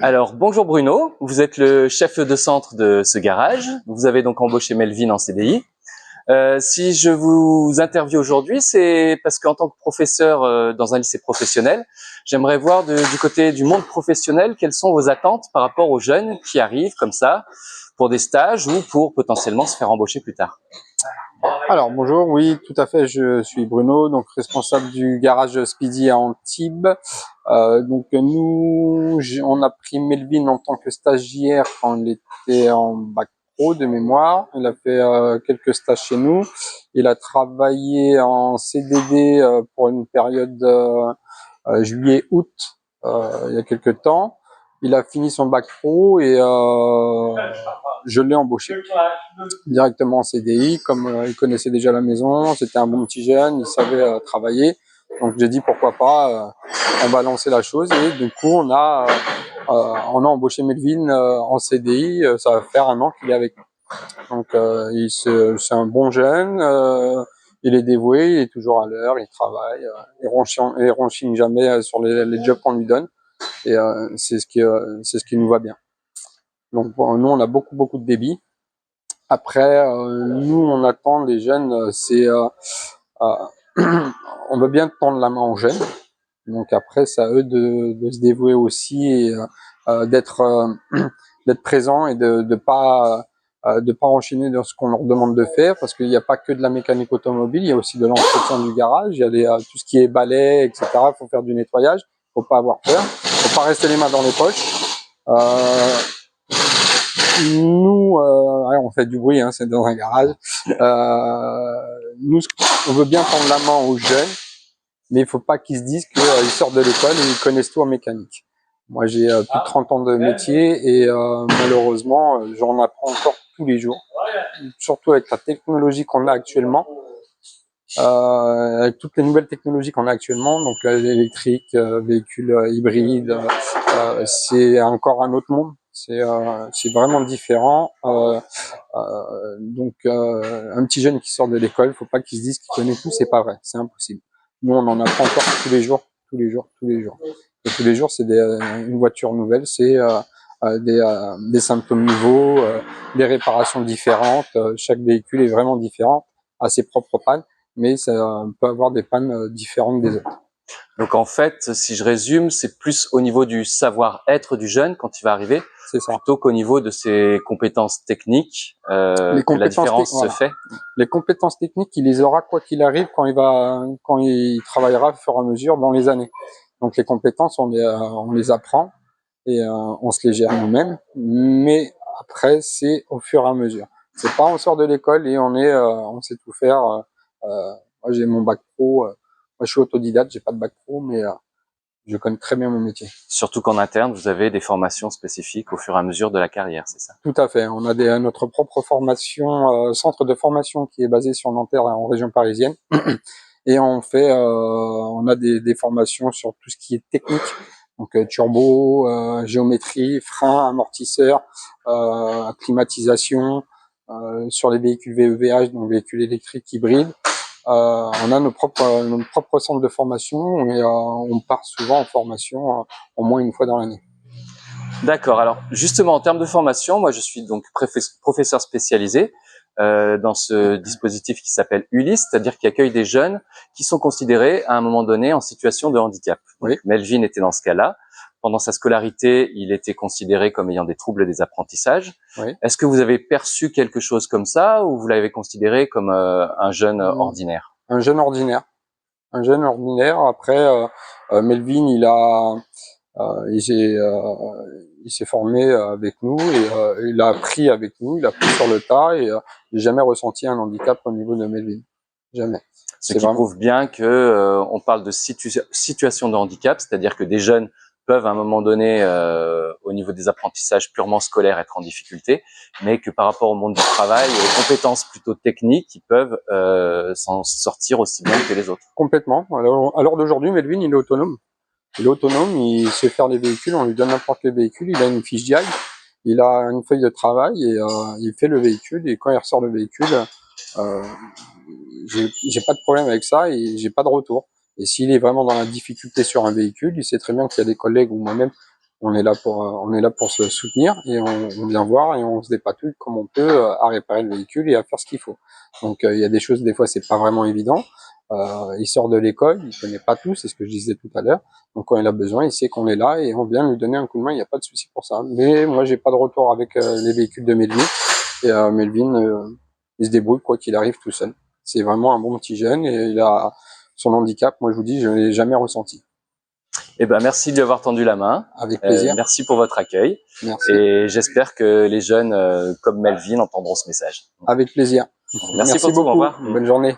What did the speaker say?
Alors, bonjour Bruno, vous êtes le chef de centre de ce garage. Vous avez donc embauché Melvin en CDI. Si je vous interviewe aujourd'hui, c'est parce qu'en tant que professeur dans un lycée professionnel, j'aimerais voir du côté du monde professionnel quelles sont vos attentes par rapport aux jeunes qui arrivent comme ça pour des stages ou pour potentiellement se faire embaucher plus tard. Alors bonjour, oui tout à fait, je suis Bruno, donc responsable du garage Speedy à Antibes. Donc nous, on a pris Melvin en tant que stagiaire quand il était en bac pro de mémoire. Il a fait quelques stages chez nous. Il a travaillé en CDD pour une période juillet-août il y a quelques temps. Il a fini son bac pro et je l'ai embauché directement en CDI, comme il connaissait déjà la maison, c'était un bon petit jeune, il savait travailler. Donc j'ai dit pourquoi pas, on va lancer la chose et du coup on a embauché Melvin en CDI. Ça va faire 1 an qu'il est avec nous. Donc c'est un bon jeune, il est dévoué, il est toujours à l'heure, il travaille, il ronchine jamais sur les jobs qu'on lui donne et c'est ce qui nous va bien. Donc bon, nous on a beaucoup de débit. Après, nous, on attend des jeunes, on veut bien tendre la main aux jeunes. Donc après, c'est à eux de se dévouer aussi et d'être présent et de pas enchaîner dans ce qu'on leur demande de faire, parce qu'il n'y a pas que de la mécanique automobile, il y a aussi de l'entretien du garage, il y a tout ce qui est balai, etc. Il faut faire du nettoyage, faut pas avoir peur, faut pas rester les mains dans les poches. Nous, on fait du bruit, hein, c'est dans un garage. Nous, on veut bien tendre la main aux jeunes, mais il faut pas qu'ils se disent qu'ils sortent de l'école et ils connaissent tout en mécanique. Moi, j'ai plus de 30 ans de métier et malheureusement, j'en apprends encore tous les jours, surtout avec la technologie qu'on a actuellement. Avec toutes les nouvelles technologies qu'on a actuellement, donc électrique, véhicules hybrides, c'est encore un autre monde. C'est vraiment différent. Donc un petit jeune qui sort de l'école, faut pas qu'il se dise qu'il connaît tout, c'est pas vrai, c'est impossible. Nous on en apprend encore tous les jours. Et tous les jours c'est une voiture nouvelle, c'est des symptômes nouveaux, des réparations différentes. Chaque véhicule est vraiment différent, à ses propres pannes, mais ça peut avoir des pannes différentes des autres. Donc en fait, si je résume, c'est plus au niveau du savoir-être du jeune quand il va arriver, plutôt qu'au niveau de ses compétences techniques que la différence se fait. Les compétences techniques, il les aura quoi qu'il arrive quand il travaillera au fur et à mesure dans les années. Donc les compétences, on les apprend et on se les gère nous-mêmes, mais après c'est au fur et à mesure. C'est pas on sort de l'école et on sait tout faire. Moi j'ai mon bac pro. Moi, je suis autodidacte, j'ai pas de bac pro, mais je connais très bien mon métier. Surtout qu'en interne, vous avez des formations spécifiques au fur et à mesure de la carrière, c'est ça? Tout à fait. On a notre propre formation, centre de formation qui est basé sur Nanterre en région parisienne. Et on a des formations sur tout ce qui est technique. Donc turbo, géométrie, frein, amortisseur, climatisation, sur les véhicules VEVH, donc véhicules électriques hybrides. On a nos propres centres de formation et on part souvent en formation au moins une fois dans l'année. D'accord. Alors justement, en termes de formation, moi je suis donc professeur spécialisé dans ce dispositif qui s'appelle Ulysse, c'est-à-dire qui accueille des jeunes qui sont considérés à un moment donné en situation de handicap. Oui. Melvin était dans ce cas-là. Pendant sa scolarité, il était considéré comme ayant des troubles des apprentissages. Oui. Est-ce que vous avez perçu quelque chose comme ça ou vous l'avez considéré comme un jeune ordinaire? Un jeune ordinaire. Un jeune ordinaire. Après, Melvin, il s'est formé avec nous et il a appris avec nous, il a appris sur le tas et j'ai jamais ressenti un handicap au niveau de Melvin. Jamais. Ce qui prouve bien que on parle de situation de handicap, c'est-à-dire que des jeunes peuvent à un moment donné, au niveau des apprentissages purement scolaires, être en difficulté, mais que par rapport au monde du travail, aux compétences plutôt techniques, ils peuvent s'en sortir aussi bien que les autres. Complètement. À l'heure d'aujourd'hui, Melvin, il est autonome. Il est autonome, il sait faire les véhicules, on lui donne n'importe quel véhicule, il a une fiche DIAG, il a une feuille de travail et il fait le véhicule et quand il ressort le véhicule, j'ai pas de problème avec ça et j'ai pas de retour. Et s'il est vraiment dans la difficulté sur un véhicule, il sait très bien qu'il y a des collègues ou moi-même, on est là pour se soutenir et on vient voir et on se dépatouille comme on peut à réparer le véhicule et à faire ce qu'il faut. Donc il y a des choses, des fois c'est pas vraiment évident. Il sort de l'école, il connaît pas tout, c'est ce que je disais tout à l'heure. Donc quand il a besoin, il sait qu'on est là et on vient lui donner un coup de main, il n'y a pas de souci pour ça. Mais moi j'ai pas de retour avec les véhicules de Melvin. Et Melvin, il se débrouille quoi qu'il arrive tout seul. C'est vraiment un bon petit jeune et il a son handicap, moi je vous dis, je l'ai jamais ressenti. Eh ben, merci de lui avoir tendu la main. Avec plaisir. Merci pour votre accueil. Merci. Et j'espère que les jeunes comme Melvin entendront ce message. Avec plaisir. Merci pour tout, beaucoup. au revoir. Bonne journée.